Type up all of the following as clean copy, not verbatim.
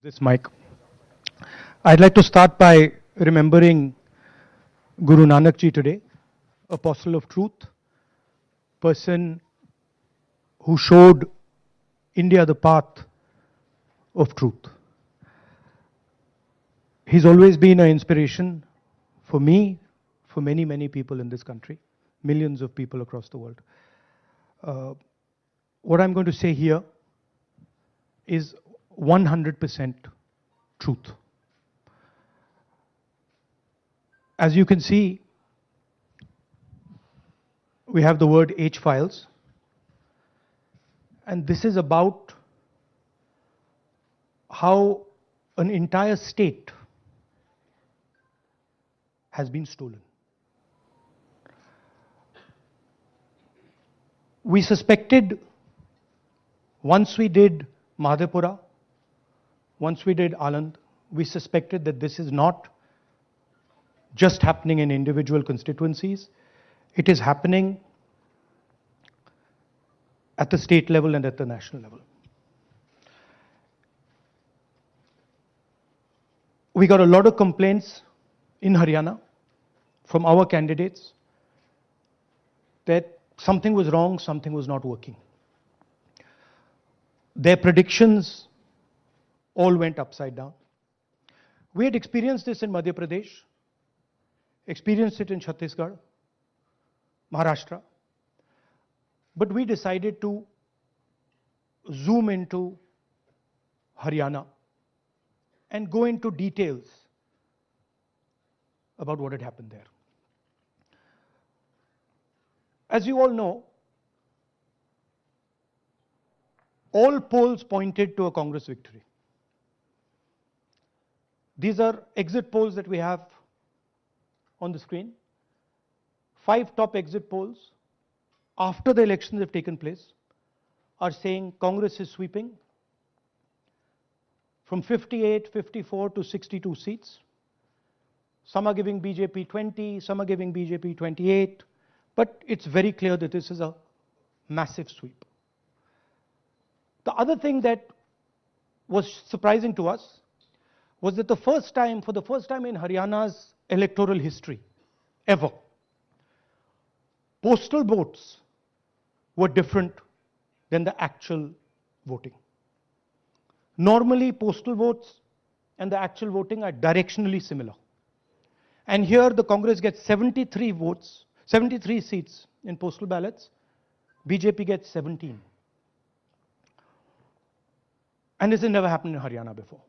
This mic. I'd like to start by remembering Guru Nanak Ji today, apostle of truth, person who showed India the path of truth. He's always been an inspiration for me, for many, many people in this country, millions of people across the world. What I'm going to say here is 100% truth. As you can see, we have the word H files, and this is about how an entire state has been stolen. We suspected, once we did Madhepura, once we did Aland, we suspected that this is not just happening in individual constituencies, it is happening at the state level and at the national level. We got a lot of complaints in Haryana from our candidates that something was wrong, something was not working. Their predictions all went upside down. We had experienced this in Madhya Pradesh, experienced it in Chhattisgarh, Maharashtra, but we decided to zoom into Haryana and go into details about what had happened there. As you all know, all polls pointed to a Congress victory. These are exit polls that we have on the screen. 5 top exit polls after the elections have taken place are saying Congress is sweeping from 58, 54 to 62 seats. Some are giving BJP 20, some are giving BJP 28, but it's very clear that this is a massive sweep. The other thing that was surprising to us was that for the first time in Haryana's electoral history, ever, postal votes were different than the actual voting. Normally, postal votes and the actual voting are directionally similar. And here the Congress gets 73 votes, 73 seats in postal ballots, BJP gets 17. And this has never happened in Haryana before.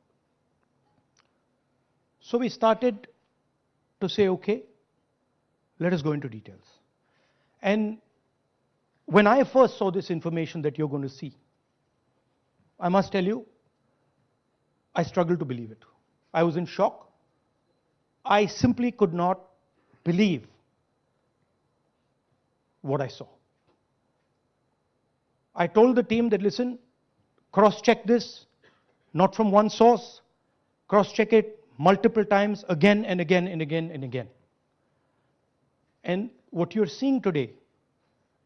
So we started to say, okay, let us go into details. And when I first saw this information that you're going to see, I must tell you, I struggled to believe it. I was in shock. I simply could not believe what I saw. I told the team that, listen, cross-check this, not from one source, cross-check it multiple times, again and again and again and again. And what you're seeing today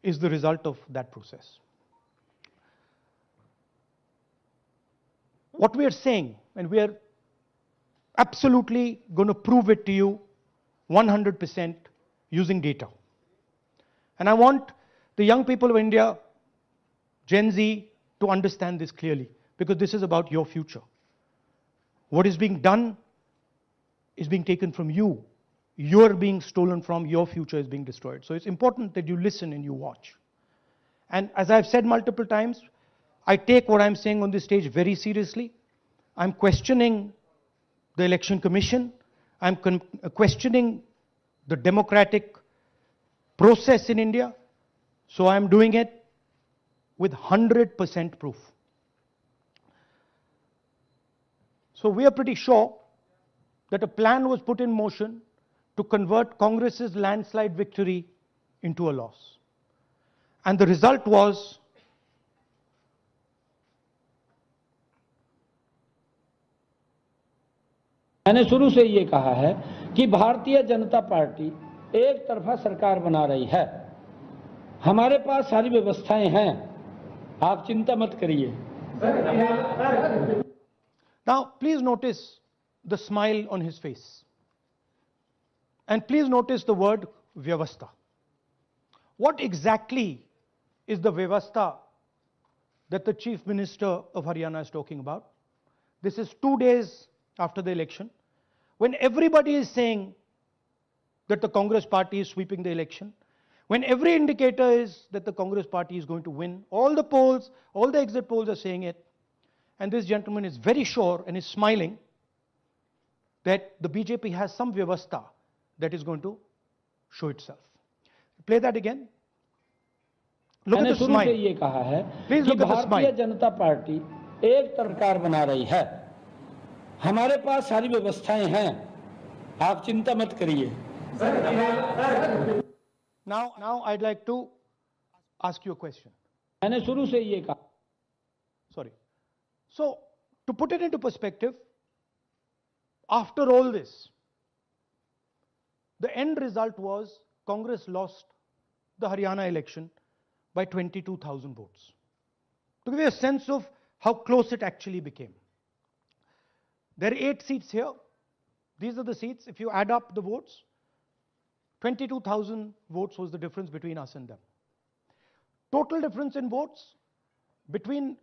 is the result of that process. What we are saying, and we are absolutely going to prove it to you 100% using data. And I want the young people of India, Gen Z, to understand this clearly, because this is about your future. What is being done is being taken from you. You're being stolen from, your future is being destroyed. So it's important that you listen and you watch. And as I've said multiple times, I take what I'm saying on this stage very seriously. I'm questioning the Election Commission. I'm questioning the democratic process in India. So I'm doing it with 100% proof. So we are pretty sure that a plan was put in motion to convert Congress's landslide victory into a loss. And the result was मैंने शुरू से ये कहा है कि Bharatiya Janata party एक तरफा सरकार बना रही है। हमारे पास सारी व्यवस्थाएं हैं, आप चिंता मत करिए। Now, please notice the smile on his face. And please notice the word Vyavastha. What exactly is the Vyavastha that the Chief Minister of Haryana is talking about? This is 2 days after the election, when everybody is saying that the Congress party is sweeping the election, when every indicator is that the Congress party is going to win, all the polls, all the exit polls are saying it, and this gentleman is very sure and is smiling that the BJP has some Vyavastha that is going to show itself. Play that again. Look at the शुरू से smile. ये कहा है Please कि look at the भारतीय smile. जनता party एक सरकार बना रही है। हमारे पास सारी व्यवस्थाएं हैं, आप चिंता मत करिए। Now I'd like to ask you a question. मैंने शुरू से ये कहा। Sorry. So, to put it into perspective, after all this, the end result was Congress lost the Haryana election by 22,000 votes. To give you a sense of how close it actually became. There are 8 seats here. These are the seats. If you add up the votes, 22,000 votes was the difference between us and them. Total difference in votes between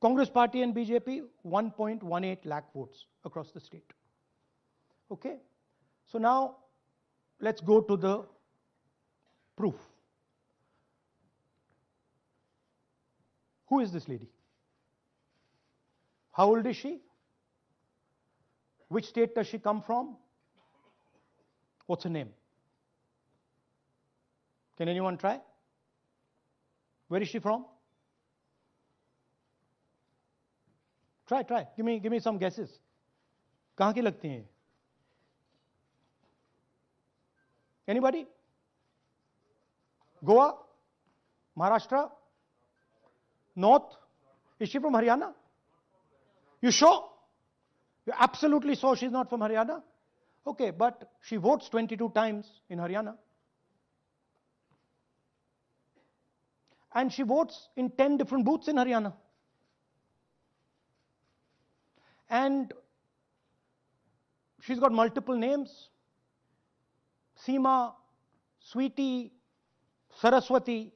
Congress party and BJP, 1.18 lakh votes across the state. Okay? So now, let's go to the proof. Who is this lady? How old is she? Which state does she come from? What's her name? Can anyone try? Where is she from? Try. Give me some guesses. कहाँ की लगती हैं? Anybody? Goa? Maharashtra? North? Is she from Haryana? You sure? You're absolutely sure she's not from Haryana? Okay, but she votes 22 times in Haryana. And she votes in 10 different booths in Haryana. And she's got multiple names. Seema, Sweetie, Saraswati,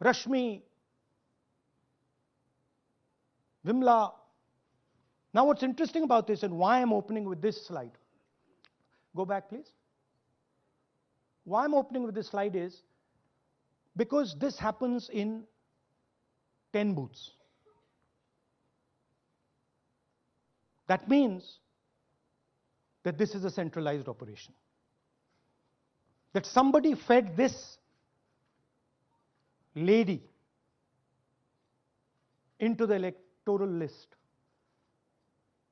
Rashmi, Vimla. Now what's interesting about this and why I'm opening with this slide. Go back please. Why I'm opening with this slide is because this happens in 10 booths. That means that this is a centralized operation. That somebody fed this lady into the electoral list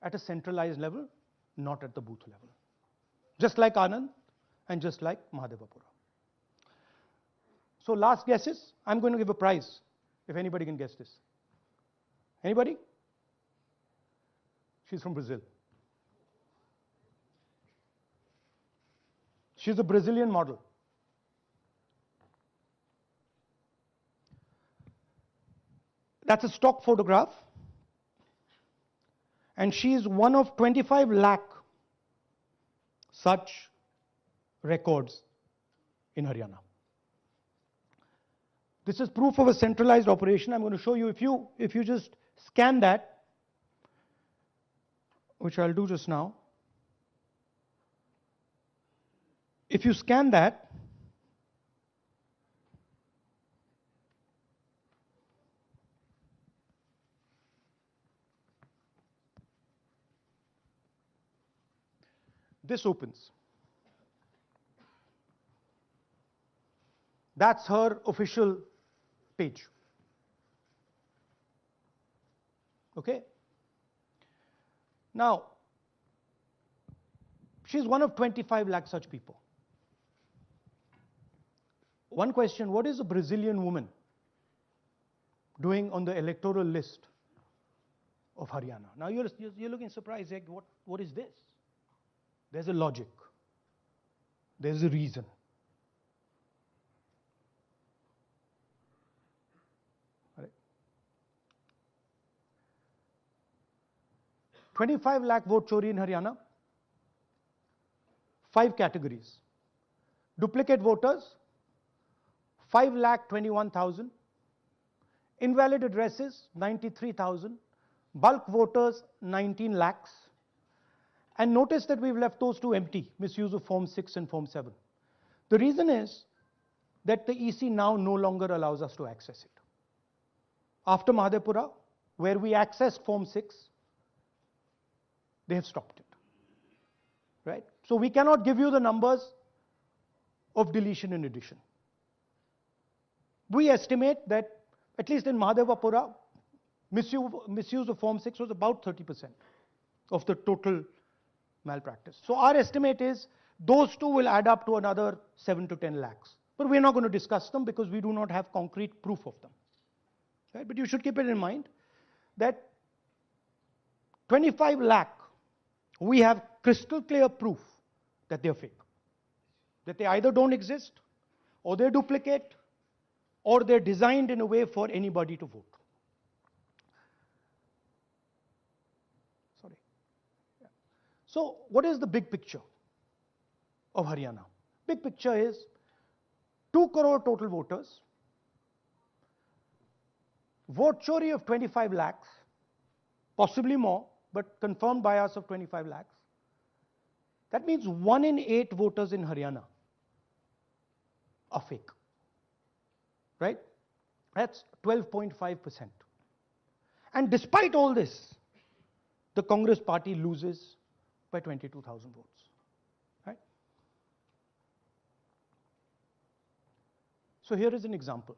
at a centralized level, not at the booth level. Just like Anand and just like Mahadevapura. So last guesses, I'm going to give a prize if anybody can guess this. Anybody? She's from Brazil. She's a Brazilian model. That's a stock photograph. And she's one of 25 lakh such records in Haryana. This is proof of a centralized operation. I'm going to show you, if you just scan that, which I'll do just now. If you scan that, this opens. That's her official page. Okay? Now, she's one of 25 lakh such people. One question, what is a Brazilian woman doing on the electoral list of Haryana? Now you're looking surprised, like, what is this? There's a logic. There's a reason. All right. 25 lakh vote chori in Haryana. 5 categories. Duplicate voters, 5,21,000. Invalid addresses, 93,000. Bulk voters, 19 lakhs. And notice that we've left those two empty, misuse of Form 6 and Form 7. The reason is that the EC now no longer allows us to access it. After Mahadevpura, where we accessed Form 6, they have stopped it. Right? So we cannot give you the numbers of deletion and addition. We estimate that, at least in Mahadevpura, misuse of Form 6 was about 30% of the total malpractice. So our estimate is those two will add up to another 7 to 10 lakhs. But we're not going to discuss them because we do not have concrete proof of them. Right? But you should keep it in mind that 25 lakh, we have crystal clear proof that they're fake. That they either don't exist, or they're duplicate, or they're designed in a way for anybody to vote. Sorry. Yeah. So what is the big picture of Haryana? Big picture is 2 crore total voters, vote chori of 25 lakhs, possibly more, but confirmed bias of 25 lakhs. That means 1 in 8 voters in Haryana are fake. Right? That's 12.5%. And despite all this, the Congress party loses by 22,000 votes. Right? So here is an example.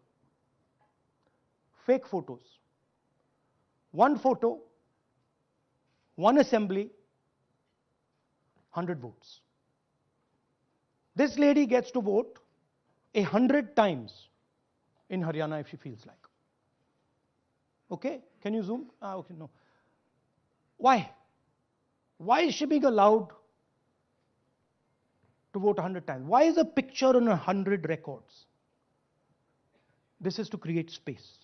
Fake photos. One photo, one assembly, 100 votes. This lady gets to vote 100 times in Haryana if she feels like. Okay? Can you zoom? Okay, no. Why? Why is she being allowed to vote 100 times? Why is a picture on 100 records? This is to create space.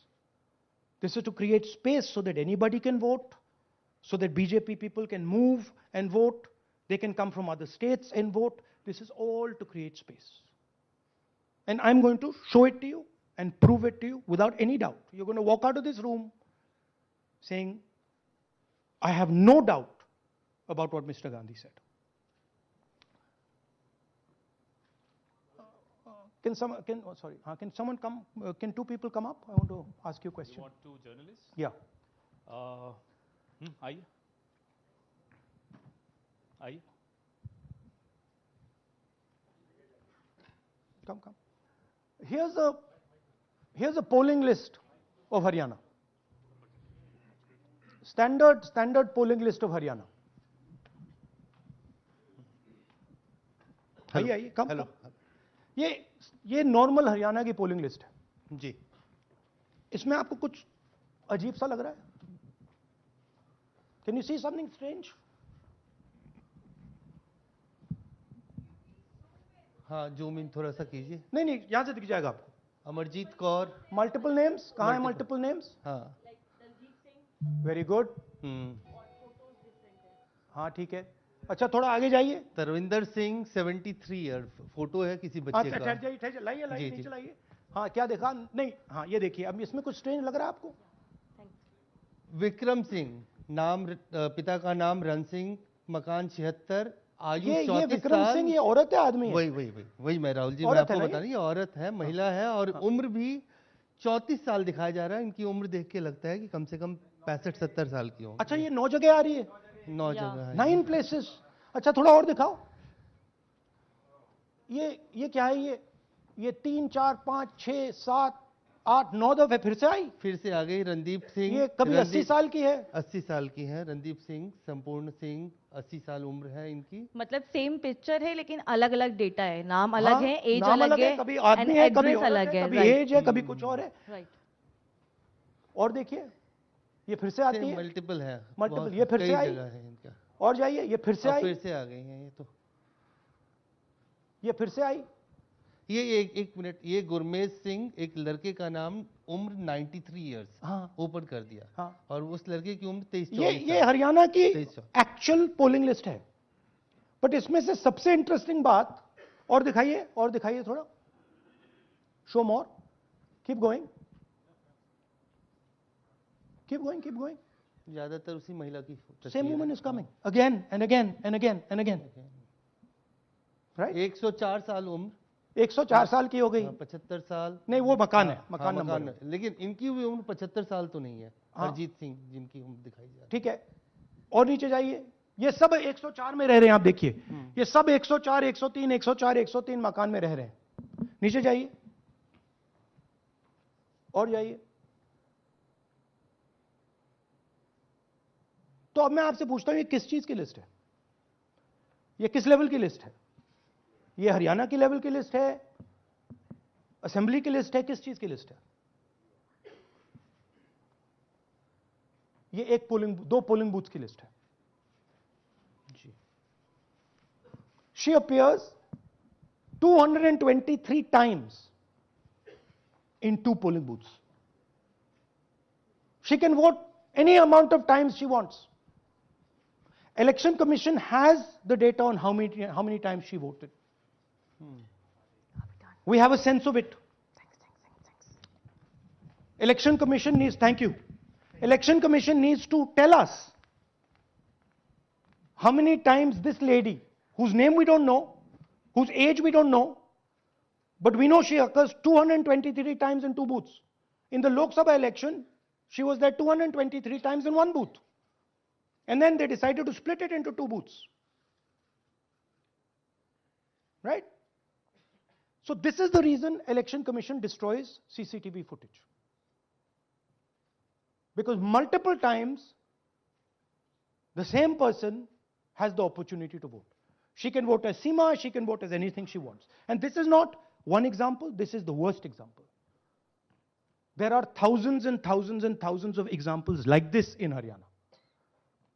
This is to create space so that anybody can vote, so that BJP people can move and vote. They can come from other states and vote. This is all to create space. And I'm going to show it to you and prove it to you without any doubt. You're going to walk out of this room saying, I have no doubt about what Mr. Gandhi said. Can someone come? Can two people come up? I want to ask you a question. You want two journalists? Yeah. Aye. Aye. Come. Here's a polling list of Haryana. Standard polling list of Haryana. आइए come hello ये normal Haryana की polling list है जी। इसमें आपको कुछ अजीब सा लग रहा है? Can you see something strange? हाँ, जूम इन थोड़ा सा कीजिए। नहीं यहां से दिख जाएगा आपको। अमरजीत कौर, मल्टीपल नेम्स, कहाँ है मल्टीपल नेम्स? हाँ, वेरी गुड। हाँ ठीक है। अच्छा थोड़ा आगे जाइए। तरविंदर सिंह 73 ईयर, फोटो है किसी बच्चे का। ठहर जाइए लाइए जी, नीचे जी। लाइए। हाँ क्या देखा? नहीं हाँ ये देखिए, अब इसमें कुछ स्ट्रेंज लग रहा है आपको? विक्रम सिंह, नाम पिता का नाम रन सिंह, मकान 76, आयु 34 ये विक्रम साल। सिंह ये औरत है आदमी है? वही मैं राहुल जी, मैं औरत है आपको ना बता रही, औरत है, महिला है, और उम्र भी 34 साल दिखाया जा रहा है। इनकी उम्र देख के लगता है कि कम से कम 65-70 साल की होगी। अच्छा ये 9 जगह आ रही है? 9 जगह है। 9 प्लेसेस। अच्छा थोड़ा और दिखाओ। ये क्या है? ये 3 4 5 6 7 8 9 दफे फिर से आ गई। रणदीप सिंह, ये कभी 80 साल की है? 80 साल की है। रणदीप सिंह, संपूर्ण सिंह, 80 साल उम्र है इनकी। मतलब सेम पिक्चर है लेकिन अलग अलग डेटा है, नाम अलग है, एज नाम अलग है, कभी आदमी है, कभी औरत अलग है, है, कभी एज है, कभी कुछ और है। राइट। और देखिए ये फिर से आती है, मल्टीपल है, मल्टीपल। ये फिर से आई, जगह है इनका। और जाइए, ये फिर से आई, फिर से आ गई हैं ये तो। ये फिर से आई। ये एक मिनट, ये गुरमेज सिंह, एक लड़के का नाम उम्र 93 इयर्स हाँ। ऊपर कर दिया। हाँ। और उस लड़के की उम्र 23 ये हरियाणा की 23 एक्चुअल पोलिंग लिस्ट है। बट इसमें से सबसे इंटरेस्टिंग बात, और दिखाइए थोड़ा, शो मोर, कीप गोइंग, ज्यादातर उसी महिला की same woman is coming again and again and again and again, right. 104 साल उम्र, 104 साल की हो गई। 75 साल नहीं, वो मकान है, मकान नंबर है। लेकिन इनकी भी उम्र 75 साल तो नहीं है। हाँ। हरजीत सिंह जिनकी उम्र दिखाई जा रही है। ठीक है, और नीचे जाइए, ये सब 104 में रह रहे हैं, आप देखिए, ये सब 104, 103, 104, 103 मकान में रह रहे हैं। नीचे जाइए, और जाइए। तो अब मैं आपसे पूछता हूं, ये किस चीज की लिस्ट है? ये किस लेवल की लिस्ट है? ये हरियाणा की लेवल की लिस्ट है, असेंबली की लिस्ट है, किस चीज की लिस्ट है? ये दो पोलिंग बूथ की लिस्ट है जी। She appears 223 times in 2 polling booths. She can vote any amount of times she wants. Election Commission has the data on how many times she voted. We have a sense of it. Election Commission needs, thank you. Election Commission needs to tell us how many times this lady, whose name we don't know, whose age we don't know, but we know she occurs 223 times in 2 booths. In the Lok Sabha election, she was there 223 times in 1 booth. And then they decided to split it into 2 booths. Right? So this is the reason Election Commission destroys CCTV footage. Because multiple times, the same person has the opportunity to vote. She can vote as Seema, she can vote as anything she wants. And this is not one example, this is the worst example. There are thousands and thousands and thousands of examples like this in Haryana.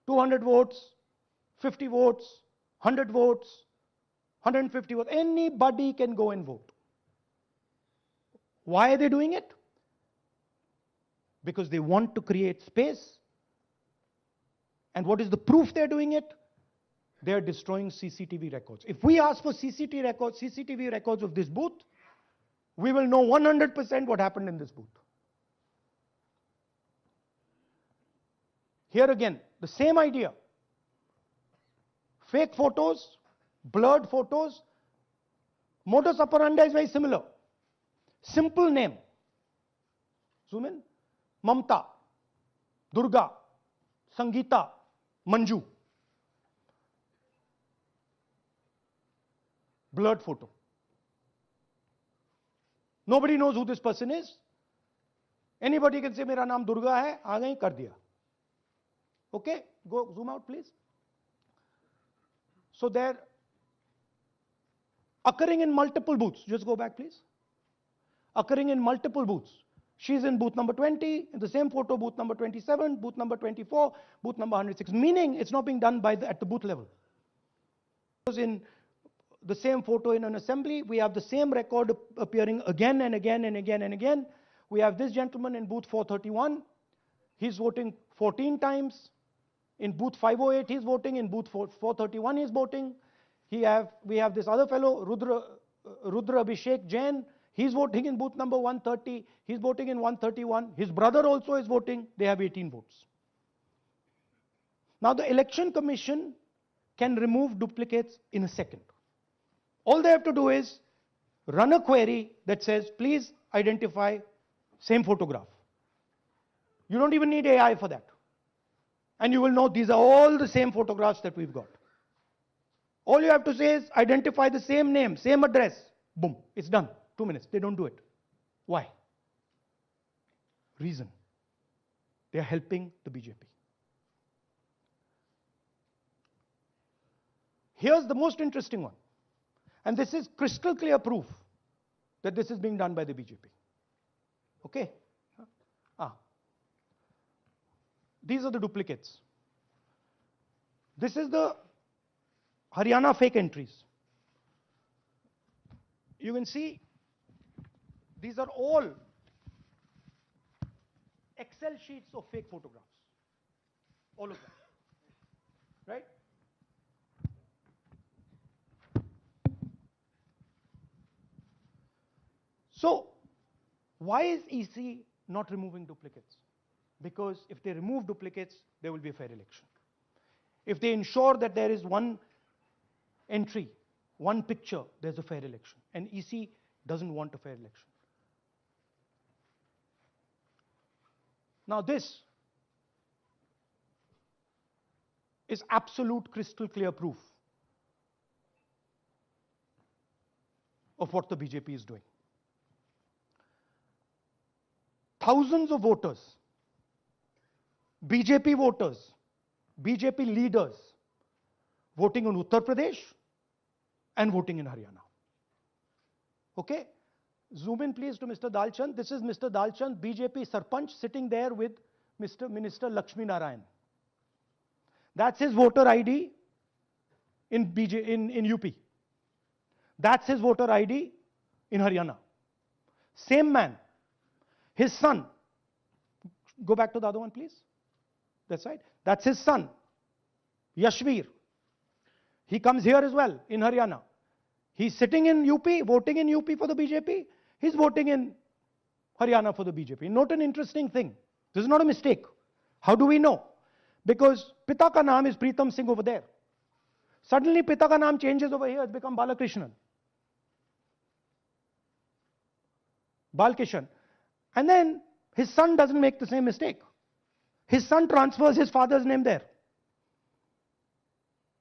200 votes, 50 votes, 100 votes, 150 votes, anybody can go and vote. Why are they doing it? Because they want to create space. And what is the proof they're doing it? They are destroying CCTV records. If we ask for CCTV records of this booth, we will know 100% what happened in this booth. Here again, the same idea. Fake photos, blurred photos. Modus operandi is very similar. Simple name. Zoom in. Mamta, Durga, Sangeeta, Manju. Blurred photo. Nobody knows who this person is. Anybody can say, मेरा नाम दुर्गा है, आ गई, कर दिया. Okay, go zoom out, please. So they're occurring in multiple booths. Just go back, please. Occurring in multiple booths. She's in booth number 20, in the same photo, booth number 27, booth number 24, booth number 106. Meaning, it's not being done at the booth level. In the same photo in an assembly, we have the same record appearing again and again and again and again. We have this gentleman in booth 431. He's voting 14 times. In booth 508, he's voting. In booth 431, he's voting. We have this other fellow, Rudra Abhishek Jain. He's voting in booth number 130. He's voting in 131. His brother also is voting. They have 18 votes. Now, the Election Commission can remove duplicates in a second. All they have to do is run a query that says, please identify same photograph. You don't even need AI for that. And you will know these are all the same photographs that we've got. All you have to say is identify the same name, same address. Boom, it's done. 2 minutes. They don't do it. Why? Reason. They are helping the BJP. Here's the most interesting one. And this is crystal clear proof that this is being done by the BJP. Okay? These are the duplicates. This is the Haryana fake entries. You can see these are all Excel sheets of fake photographs. All of them. Right? So, why is EC not removing duplicates? Because if they remove duplicates, there will be a fair election. If they ensure that there is one entry, one picture, there's a fair election. And EC doesn't want a fair election. Now this is absolute crystal clear proof of what the BJP is doing. Thousands of voters, BJP voters, BJP leaders voting on Uttar Pradesh and voting in Haryana. Okay? Zoom in please to Mr. Dalchand. This is Mr. Dalchand, BJP Sarpanch, sitting there with Mr. Minister Lakshmi Narayan. That's his voter ID in UP. That's his voter ID in Haryana. Same man. His son. Go back to the other one, please. That's right. That's his son, Yashveer. He comes here as well in Haryana. He's sitting in UP, voting in UP for the BJP. He's voting in Haryana for the BJP. Note an interesting thing. This is not a mistake. How do we know? Because Pita ka naam is Pritam Singh over there. Suddenly Pita ka naam changes over here. It's become Balakrishnan. Balkishan. And then his son doesn't make the same mistake. His son transfers his father's name there.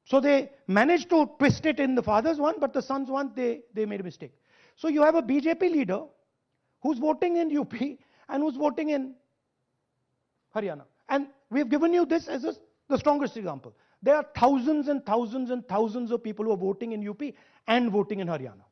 So they managed to twist it in the father's one, but the son's one, they made a mistake. So you have a BJP leader who's voting in UP and who's voting in Haryana. And we've given you this as the strongest example. There are thousands and thousands and thousands of people who are voting in UP and voting in Haryana.